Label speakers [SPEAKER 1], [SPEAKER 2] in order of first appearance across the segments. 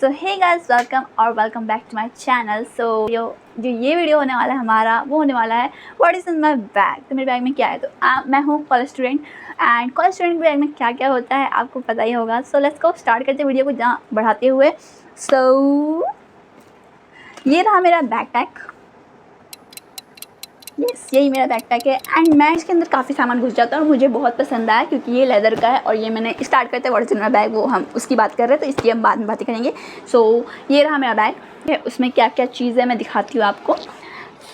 [SPEAKER 1] So hey guys, welcome back to my channel. So जो ये video होने वाला है हमारा, वो होने वाला है what is in my bag. तो मेरे बैग में क्या है? तो मैं हूँ college student, and college student के बैग में क्या क्या होता है आपको पता ही होगा। सो लेट्स गो, स्टार्ट करते हैं वीडियो को जहाँ बढ़ाते हुए। सो ये रहा मेरा बैकपैक। यही मेरा बैकपैक है, एंड मैं इसके अंदर काफ़ी सामान घुस जाता है और मुझे बहुत पसंद आया क्योंकि ये लेदर का है। और ये मैंने स्टार्ट करते हैं what is in my bag, वो हम उसकी बात कर रहे हैं, तो इसकी हम बाद में बातें करेंगे। सो ये रहा मेरा बैग, उसमें क्या क्या चीज़ है मैं दिखाती हूँ आपको।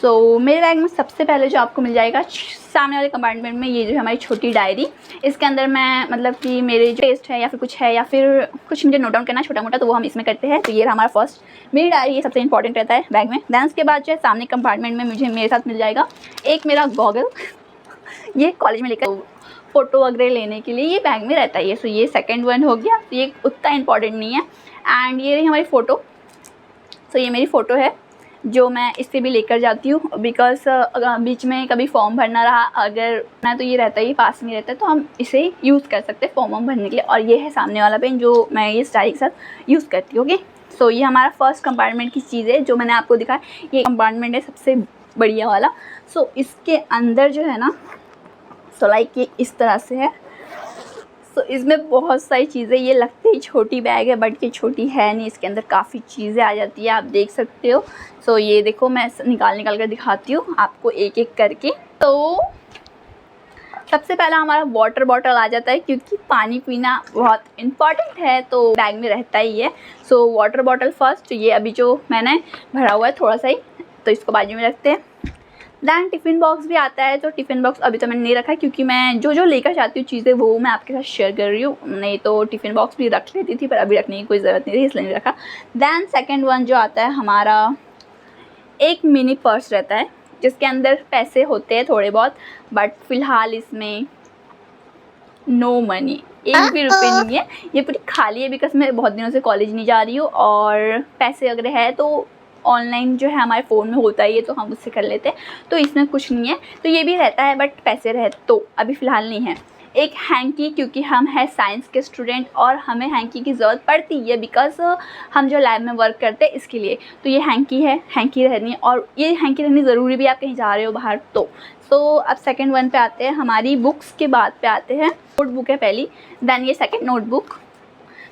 [SPEAKER 1] सो मेरे बैग में सबसे पहले जो आपको मिल जाएगा सामने वाले कंपार्टमेंट में, ये जो है हमारी छोटी डायरी। इसके अंदर मैं मतलब कि मेरे जो टेस्ट है या फिर कुछ है या फिर कुछ मुझे नोट डाउन करना है छोटा मोटा, तो वो हम इसमें करते हैं। तो ये रहा हमारा फर्स्ट मेरी डायरी, ये सबसे इंपॉर्टेंट रहता है बैग में। दैन उसके बाद जो है सामने कंपार्टमेंट में मुझे मेरे साथ मिल जाएगा एक मेरा गॉगल ये कॉलेज में लेकर फ़ोटो वगैरह लेने के लिए ये बैग में रहता है। सो ये सेकेंड वन हो गया, तो ये उतना इंपॉर्टेंट नहीं है। एंड ये रही हमारी फ़ोटो। सो ये मेरी फ़ोटो है जो मैं इससे भी लेकर जाती हूँ, बिकॉज बीच में कभी फॉर्म भरना रहा अगर ना, तो ये रहता है, ये पास में रहता है, तो हम इसे यूज़ कर सकते हैं फॉर्म भरने के लिए। और ये है सामने वाला पेन जो मैं इस डायरी के साथ यूज़ करती हूँ। ओके, सो ये हमारा फर्स्ट कंपार्टमेंट की चीज़ है जो मैंने आपको दिखाया। ये कंपार्टमेंट है सबसे बढ़िया वाला। सो इसके अंदर जो है ना, सो लाइक ये इस तरह से है। सो इसमें बहुत सारी चीज़ें, ये लगती ही छोटी बैग है बट ये छोटी है नहीं, इसके अंदर काफ़ी चीज़ें आ जाती है, आप देख सकते हो। सो ये देखो, मैं निकाल कर दिखाती हूँ आपको एक एक करके। तो सबसे पहला हमारा वाटर बॉटल आ जाता है क्योंकि पानी पीना बहुत इम्पॉर्टेंट है, तो बैग में रहता ही है। सो वाटर बॉटल फर्स्ट, ये अभी जो मैंने भरा हुआ है थोड़ा सा ही, तो इसको बाजू में रखते हैं। दैन टिफ़िन बॉक्स भी आता है, तो टिफ़िन बॉक्स अभी तो मैंने नहीं रखा क्योंकि मैं जो लेकर चाहती हूँ चीज़ें वो मैं आपके साथ शेयर कर रही हूँ। नहीं तो टिफ़िन बॉक्स भी रख लेती थी, पर अभी रखने की कोई ज़रूरत नहीं थी, इसलिए नहीं रखा। दैन सेकेंड वन जो आता है हमारा, एक मिनी पर्स रहता है जिसके अंदर पैसे होते हैं थोड़े बहुत, बट फ़िलहाल इसमें नो मनी, एक भी रुपये नहीं है, ये पूरी खाली है बिकॉज मैं बहुत दिनों से कॉलेज नहीं जा रही हूँ। और पैसे अगर है तो ऑनलाइन जो है हमारे फ़ोन में होता ही है, तो हम उससे कर लेते हैं, तो इसमें कुछ नहीं है। तो ये भी रहता है बट पैसे रहे तो अभी फ़िलहाल नहीं है। एक हैंकी, क्योंकि हम हैं साइंस के स्टूडेंट और हमें हैंकी की ज़रूरत पड़ती है बिकॉज हम जो लैब में वर्क करते हैं इसके लिए, तो ये हैंकी है, हैंकी रहनी है। और ये हैंकी रहनी ज़रूरी भी, आप कहीं जा रहे हो बाहर तो। सो अब सेकेंड वन पे आते हैं, हमारी बुक्स के बाद पे आते हैं। नोटबुक है पहली, दैन ये सेकेंड नोटबुक।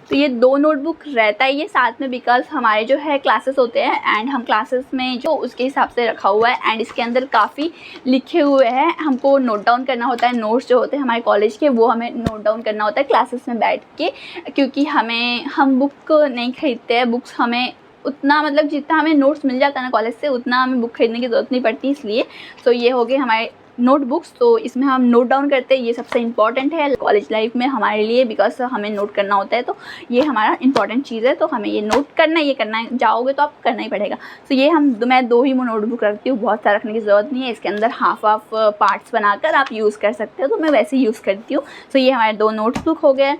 [SPEAKER 1] तो ये दो नोटबुक रहता है ये साथ में, बिकॉज हमारे जो है क्लासेस होते हैं एंड हम क्लासेस में जो उसके हिसाब से रखा हुआ है। एंड इसके अंदर काफ़ी लिखे हुए हैं, हमको नोट डाउन करना होता है। नोट्स जो होते हैं हमारे कॉलेज के वो हमें नोट डाउन करना होता है क्लासेस में बैठ के, क्योंकि हम बुक नहीं खरीदते हैं। बुक्स हमें उतना मतलब जितना हमें नोट्स मिल जाता है ना कॉलेज से, उतना हमें बुक खरीदने की ज़रूरत नहीं पड़ती, इसलिए। सो ये हो गए हमारे नोटबुक्स, तो इसमें हम नोट डाउन करते हैं, ये सबसे इंपॉर्टेंट है कॉलेज लाइफ में हमारे लिए, बिकॉज हमें नोट करना होता है, तो ये हमारा इंपॉर्टेंट चीज़ है, तो हमें ये नोट करना है, ये करना है, जाओगे तो आप करना ही पड़ेगा। तो ये मैं दो ही नोटबुक रखती हूँ, बहुत सारा रखने की ज़रूरत नहीं है। इसके अंदर हाफ पार्ट्स बनाकर आप यूज़ कर सकते हो, तो मैं वैसे ही यूज़ करती हूँ। सो ये हमारे दो नोटबुक हो गए।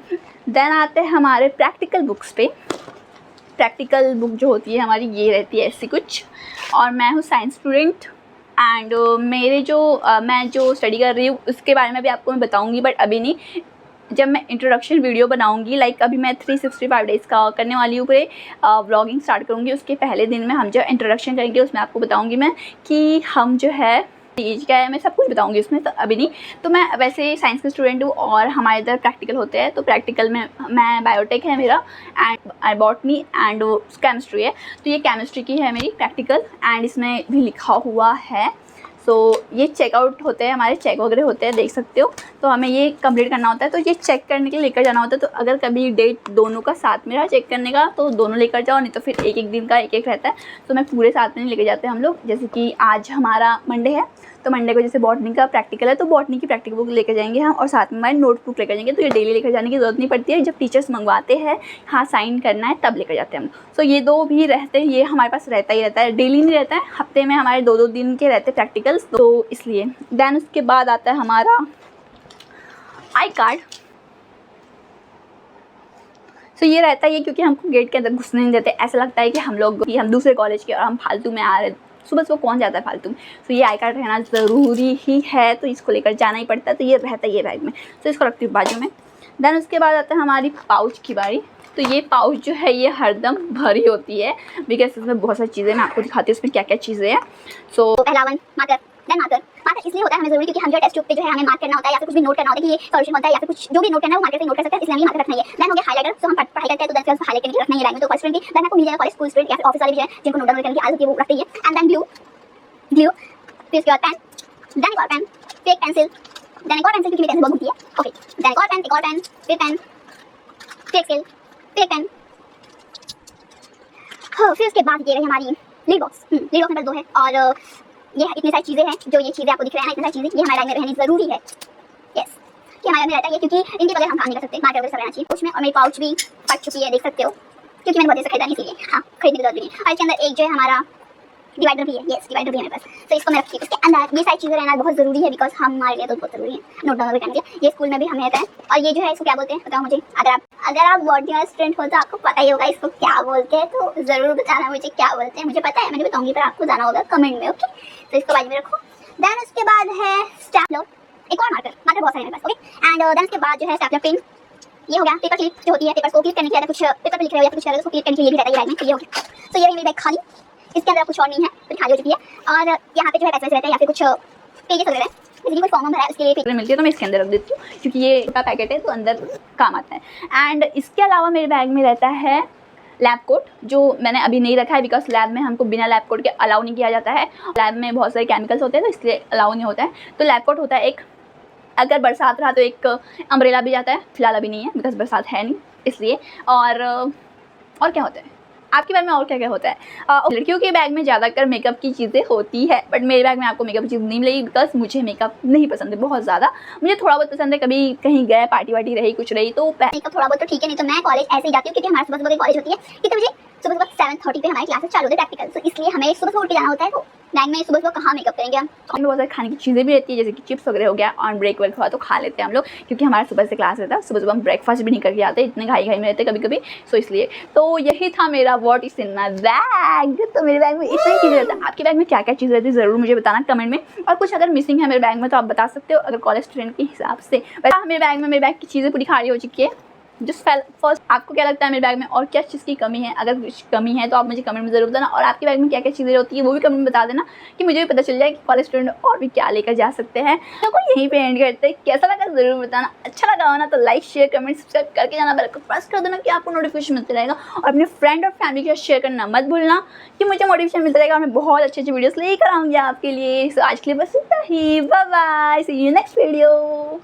[SPEAKER 1] देन आते हैं हमारे प्रैक्टिकल बुक्स पे। प्रैक्टिकल बुक जो होती है हमारी, ये रहती है ऐसी कुछ। और मैं हूँ साइंस स्टूडेंट एंड मेरे जो मैं जो स्टडी कर रही हूँ उसके बारे में भी आपको मैं बताऊँगी, बट अभी नहीं, जब मैं इंट्रोडक्शन वीडियो बनाऊँगी। लाइक अभी मैं 365 डेज़ का करने वाली हूँ, पूरे व्लॉगिंग स्टार्ट करूँगी। उसके पहले दिन में हम जो इंट्रोडक्शन करेंगे उसमें आपको बताऊँगी मैं कि हम जो है एज क्या है, मैं सब कुछ बताऊंगी उसमें, तो अभी नहीं। तो मैं वैसे साइंस के स्टूडेंट हूँ और हमारे इधर प्रैक्टिकल होते हैं, तो प्रैक्टिकल में मैं बायोटेक है मेरा, एंड बॉटनी एंड केमिस्ट्री है। तो ये केमिस्ट्री की है मेरी प्रैक्टिकल, एंड इसमें भी लिखा हुआ है। सो ये चेकआउट होते हैं हमारे, चेक वगैरह होते हैं, देख सकते हो। तो हमें ये कंप्लीट करना होता है, तो ये चेक करने के लिए लेकर जाना होता है। तो अगर कभी डेट दोनों का साथ में रहा चेक करने का तो दोनों लेकर जाओ, नहीं तो फिर एक एक दिन का एक एक रहता है। तो मैं पूरे साथ में नहीं लेके जाते हम लोग। जैसे कि आज हमारा मंडे है, तो मंडे को जैसे बॉटनी का प्रैक्टिकल है, तो बॉटनी की प्रैक्टिकल बुक लेकर जाएंगे हम, और साथ में हमारी नोटबुक लेकर जाएंगे। तो ये डेली लेकर जाने की ज़रूरत नहीं पड़ती है, जब टीचर्स मंगवाते हैं, हाँ साइन करना है, तब लेकर जाते हैं हम। सो ये दो भी रहते हैं, ये हमारे पास रहता ही रहता है, डेली नहीं रहता है, हफ्ते में हमारे दो दिन के रहते हैं प्रैक्टिकल्स, तो इसलिए। दैन उसके बाद आता है हमारा आई कार्ड। सो ये रहता है, ये क्योंकि हमको गेट के अंदर घुसने नहीं देते, ऐसा लगता है कि हम दूसरे कॉलेज के और हम फालतू में आ रहे हैं, सुबह सुबह कौन जाता है फालतू में। तो ये आई कार्ड रहना ज़रूरी ही है, तो इसको लेकर जाना ही पड़ता है, तो ये रहता है ये बैग में। तो इसको रखती हूँ बाजू में। देन उसके बाद आता है हमारी पाउच की बारी। तो ये पाउच जो है ये हरदम भरी होती है बिकॉज इसमें बहुत सारी चीज़ें, मैं आपको दिखाती हूँ इसमें क्या क्या चीज़ें हैं। सो पहला वन मार्कर, देन मार्कर इसलिए होता है हमें ज़रूरी क्योंकि हम जो टेस्ट ट्यूब पे जो है हमें मार्क करना होता है या फिर कुछ भी नोट करना होता है कि ये सॉल्यूशन होता है या फिर कुछ जो भी नोट करना है वो मार्कर से नोट कर सकते हैं, इसलिए हमें मार्कर रखना है। देन हो गया हाइलाइटर, तो हम पढ़ाई करते हैं तो देन हाइलाइट करके रखना है बैग में, तो कॉलेज स्टूडेंट भी देन आपको मिल जाएगा, कॉलेज स्कूल स्टूडेंट या फिर ऑफिस वाले भी हैं जिनको नोट डाउन करने की आदत होती है वो रखते हैं। एंड देन ग्लू फिर उसके बाद पेन, देन एक और पेन, फिर एक पेंसिल, देन एक और पेंसिल क्योंकि पेंसिल बहुत घूमती है, ओके, देन एक और पेन, फिर पेन, फिर एक स्केल, फिर एक पेन। फिर उसके बाद ये रही हमारी lead box. Lead box number 2 है और ये इतनी सारी चीज़ें हैं, जो ये चीज़ें आपको दिख रही हैं ना, इतनी सारी चीज़ें ये हमारे बैग में रहनी ज़रूरी है। यस, कि हमारे में रहता है ये क्योंकि इनके बगैर हम काम नहीं कर सकते, मार्कर वगैरह सब रहना चाहिए कुछ में। और मेरी पाउच भी फट चुकी है, देख सकते हो, क्योंकि मैंने बहुत देर से खरीदा नहीं, इसलिए हाँ खरीदने की जरूरत भी नहीं। और इसके अंदर एक जो है हमारा डिवाइडर भी है, यस डिवाइडर भी है मेरे पास, तो इसको मैं रखती हूँ। इसके अंदर ये सारी चीज़ें रहना बहुत ज़रूरी है बिकॉज हमारे लिए तो बहुत ज़रूरी है नोट डाउन करने के लिए। ये स्कूल में भी हमें रहता है। और ये जो है इसको क्या बोलते हैं बताओ मुझे, अगर आप बॉडी स्टूडेंट हो तो आपको पता ही होगा इसको क्या बोलते हैं, तो ज़रूर बताना मुझे क्या बोलते हैं। मुझे पता है, मैंने बताऊँगी, पर आपको जाना होगा कमेंट में, ओके। तो इसको बाजू में रखो। देन उसके बाद है स्टैपलर, एक और मार्कर बहुत सारे मेरे पास, ओके। एंड देन उसके बाद जो है स्टैपलर पिन, ये हो गया। पेपर क्लिप जो होती है, पेपर को क्लिप करने के लिए, कुछ पेपर पे लिख रहे हो या कुछ उसको क्लिप करने के लिए भी रहता है बैग में, तो ये हो गया। तो ये रही मेरी बैग खाली, इसके अंदर कुछ और नहीं है, तो खाली हो चुकी है। और यहाँ पे जो है पैसे रहते हैं या फिर कुछ पेजेस वगैरह, इसलिए कुछ फॉर्म भरा है उसके लिए मिलती है, तो मैं इसके अंदर रख देती हूँ क्योंकि ये का पैकेट है तो अंदर काम आता है। एंड इसके अलावा मेरे बैग में रहता है लैब कोट, जो मैंने अभी नहीं रखा है बिकॉज लैब में हमको बिना लैब कोट के अलाउ नहीं किया जाता है। लैब में बहुत सारे केमिकल्स होते हैं तो इसलिए अलाउ नहीं होता है। तो लैब कोट होता है एक, अगर बरसात रहा तो एक अम्ब्रेला भी जाता है, फिलहाल अभी नहीं है बिकॉज बरसात है नहीं इसलिए। और क्या होता है आपके बैग में, और क्या क्या होता है? लड़कियों के बैग में ज़्यादातर मेकअप की चीज़ें होती है, बट मेरे बैग में आपको मेकअप की चीज़ नहीं मिलेगी बिकॉज मुझे मेकअप नहीं पसंद है बहुत ज़्यादा। मुझे थोड़ा बहुत पसंद है, कभी कहीं गए पार्टी वार्टी रही कुछ रही तो मेकअप थोड़ा बहुत तो ठीक है, नहीं तो मैं कॉलेज ऐसे ही जाती हूँ क्योंकि हमारे सुबह सुबह कॉलेज होती है। क्योंकि मुझे सुबह 7:30 पे हमारी क्लासेस चालू होती है प्रैक्टिकल, तो इसलिए हमें सुबह उठ के जाना होता है। तो बैग में सुबह कहाँ मेकअप करेंगे हम। और बहुत सारे खाने की चीज़ें भी रहती है, जैसे कि चिप्स वगैरह हो गया, ऑन ब्रेक वगैरह हुआ तो खा लेते हैं हम लोग, क्योंकि हमारा सुबह से क्लास रहता है। सुबह हम ब्रेकफास्ट भी नहीं करके आते, इतने घाई में रहते कभी कभी, सो इसलिए। तो यही था मेरा what is in my bag. तो मेरे बैग में इतनी चीज़ें रहती है। आपके बैग में क्या क्या चीज़ रहती है ज़रूर मुझे बताना कमेंट में, और कुछ अगर मिसिंग है मेरे बैग में तो आप बता सकते हो अगर कॉलेज स्टूडेंट के हिसाब से। मेरे बैग की चीज़ें पूरी खाली हो चुकी है। जस्ट फर्स्ट आपको क्या लगता है मेरे बैग में और क्या चीज़ की कमी है? अगर कुछ कमी है तो आप मुझे कमेंट में ज़रूर बताना, और आपके बैग में क्या क्या चीज़ें होती है वो भी कमेंट में बता देना कि मुझे भी पता चल जाए कि कॉलेज स्टूडेंट और भी क्या लेकर जा सकते हैं। तो यहीं पे एंड करते हैं। कैसा लगा ज़रूर बताना, अच्छा लगा हो ना तो लाइक शेयर कमेंट सब्सक्राइब करके जाना, बेल को प्रेस कर देना कि आपको नोटिफिकेशन मिलता रहेगा, और अपने फ्रेंड और फैमिली के साथ शेयर करना मत भूलना कि मुझे मोटिवेशन मिलता रहेगा और मैं बहुत अच्छी अच्छी वीडियोज़ लेकर आऊँगी आपके लिए। सो आज के लिए बस इतना ही, bye bye, see you next video.